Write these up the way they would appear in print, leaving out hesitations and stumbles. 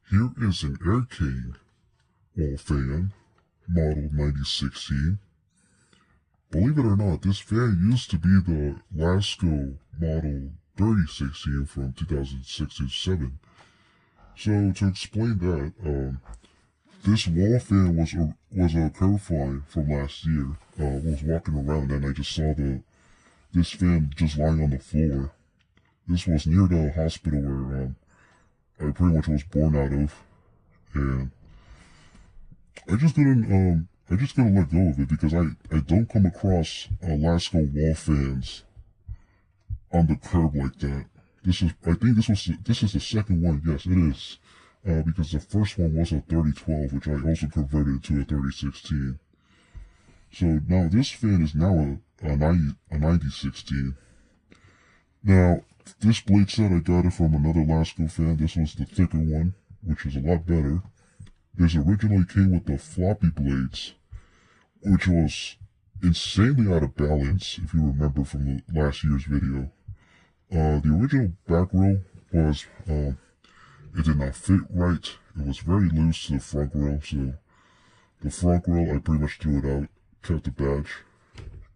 Here is an Air King wall fan, model 9016. Believe it or not, this fan used to be the Lasko model 3016 from 2006-07. So to explain that, this wall fan was a curve line from last year. I was walking around and I just saw this fan just lying on the floor. This was near the hospital where I pretty much was born out of, and I just couldn't let go of it because I don't come across Lasko wall fans on the curb like that. I think this is the second one. Yes, it is. Because the first one was a 3012, which I also converted to a 3016. So now this fan is now a 9016. Now, this blade set, I got it from another Lasko fan. This was the thicker one, which is a lot better. This originally came with the floppy blades, which was insanely out of balance, if you remember from the last year's video. The original back row was, it did not fit right. It was very loose to the front row, so the front row, I pretty much threw it out, kept the badge,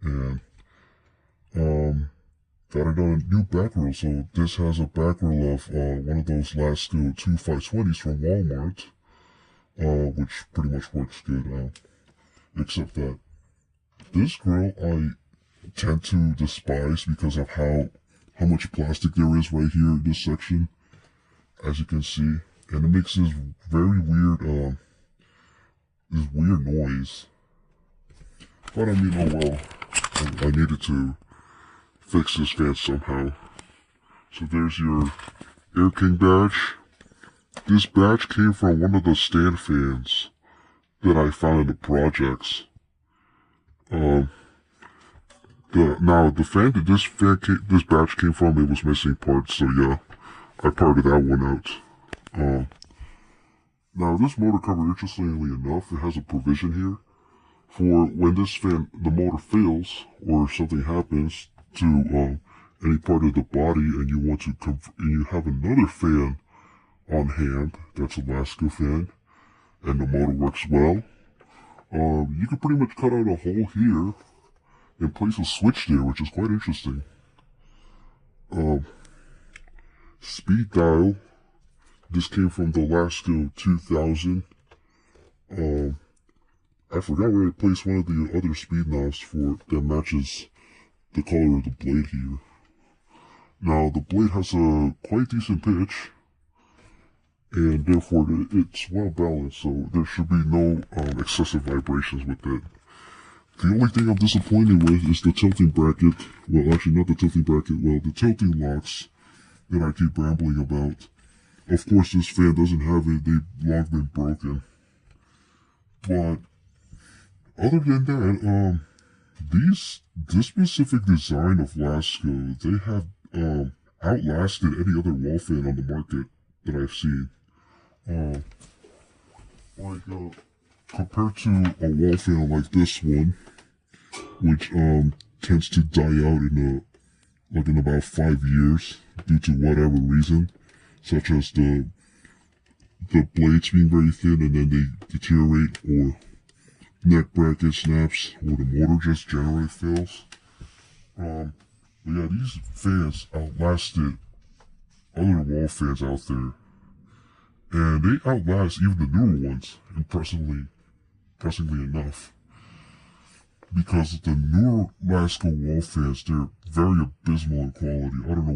and, got it on a new back row. So this has a back row of, one of those Lasko 2520s from Walmart, which pretty much works good, except that this grill I tend to despise because of how much plastic there is right here in this section, as you can see, and it makes this very weird, this weird noise. But I mean, oh well, I needed to fix this fan somehow. So there's your Air King badge. This badge came from one of the stand fans that I found in the projects. The fan that this badge came from, it was missing parts, so yeah, I parted that one out. Now this motor cover, interestingly enough, it has a provision here for when the motor fails or something happens to any part of the body, and you have another fan on hand that's a Lasko fan, and the motor works well. You can pretty much cut out a hole here and place a switch there, which is quite interesting. Speed dial. This came from the Lasko 2000. I forgot where I placed one of the other speed knobs that matches the color of the blade here. Now, the blade has a quite decent pitch, and therefore it's well balanced, so there should be no excessive vibrations with it. The only thing I'm disappointed with is the tilting bracket. Well, actually not the tilting bracket, the tilting locks that I keep rambling about. Of course, this fan doesn't have it, they've long been broken. But other than that, this specific design of Lasko, they have outlasted any other wall fan on the market that I've seen. Compared to a wall fan like this one, which tends to die out in about 5 years due to whatever reason, such as the blades being very thin and then they deteriorate, or neck bracket snaps, or the motor just generally fails. But yeah, these fans outlasted other wall fans out there, and they outlast even the newer ones, impressively enough. Because the newer Lasko wall fans, they're very abysmal in quality. I don't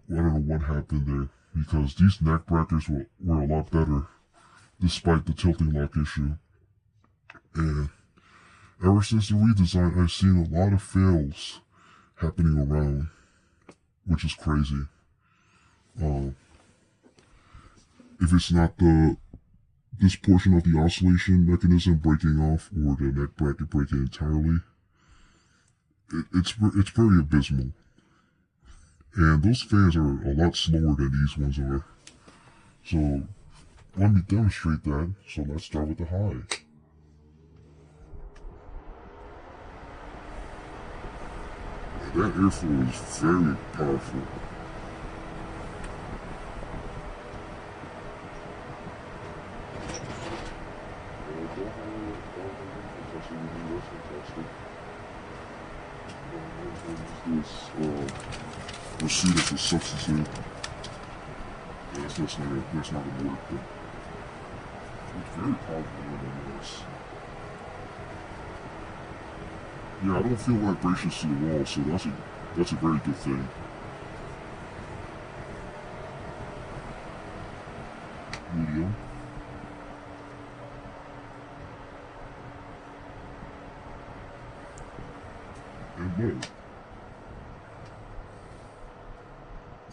know what happened there, because these neck brackets were a lot better, despite the tilting lock issue. And ever since the redesign, I've seen a lot of fails happening around, which is crazy. If it's not this portion of the oscillation mechanism breaking off, or the neck bracket breaking entirely, it's very abysmal. And those fans are a lot slower than these ones are. So let me demonstrate that. So let's start with the high. That airflow is very powerful. Absolutely, that's fantastic. I'm going to use this receipt as a substitute. Yes, that's not gonna work, but it's very powerful nonetheless. Yeah, I don't feel vibrations to the wall, so that's a very good thing. Medium. And low.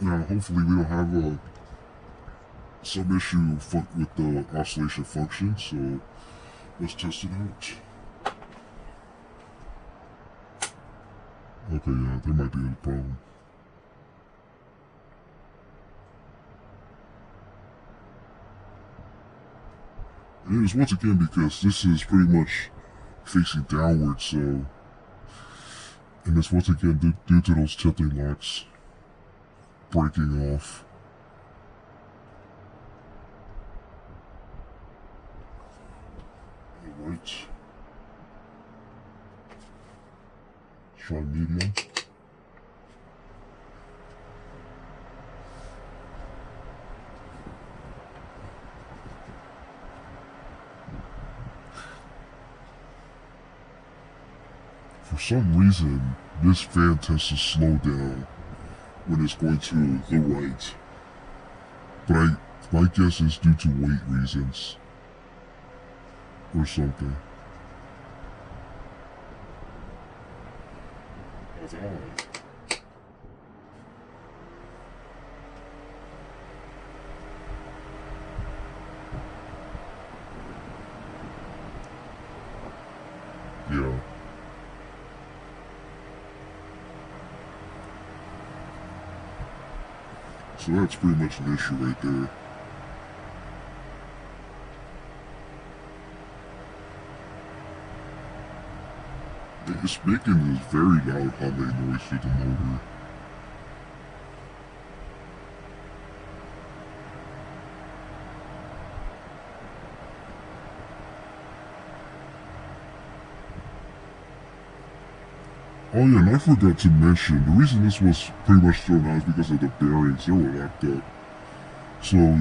Now, hopefully we don't have some issue with the oscillation function, so let's test it out. Okay, yeah, there might be a problem. It is once again because this is pretty much facing downward, so, and it's once again due to those tilting locks breaking off. Alright. Try medium. For some reason, this fan tends to slow down when it's going to the right. But my guess is due to weight reasons. Or something. That's odd. Yeah. So that's pretty much an issue right there. It's making this very loud humming noise through the motor. Oh yeah, and I forgot to mention, the reason this was pretty much thrown out is because of the bearings. They were locked up. So,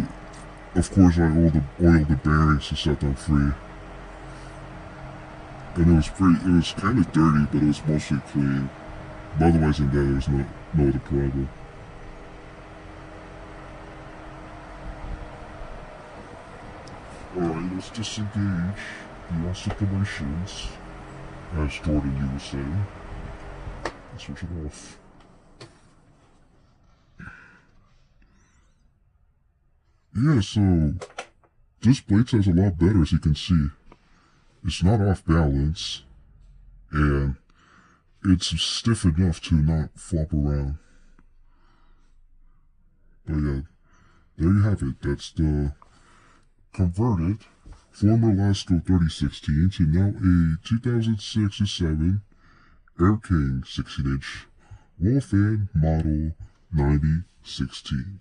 of course, I oiled the bearings to set them free. And it was kind of dirty, but it was mostly clean. But otherwise than that, there was no other problem. Alright, let's disengage the oscillations, as Jordan, you were saying. Let's switch it off. Yeah, so this blade sounds a lot better, as you can see. It's not off balance, and it's stiff enough to not flop around. But yeah, there you have it. That's the converted former Lasko 3016 to now a 2006 and 7 Air King 16-inch wall fan model 9016.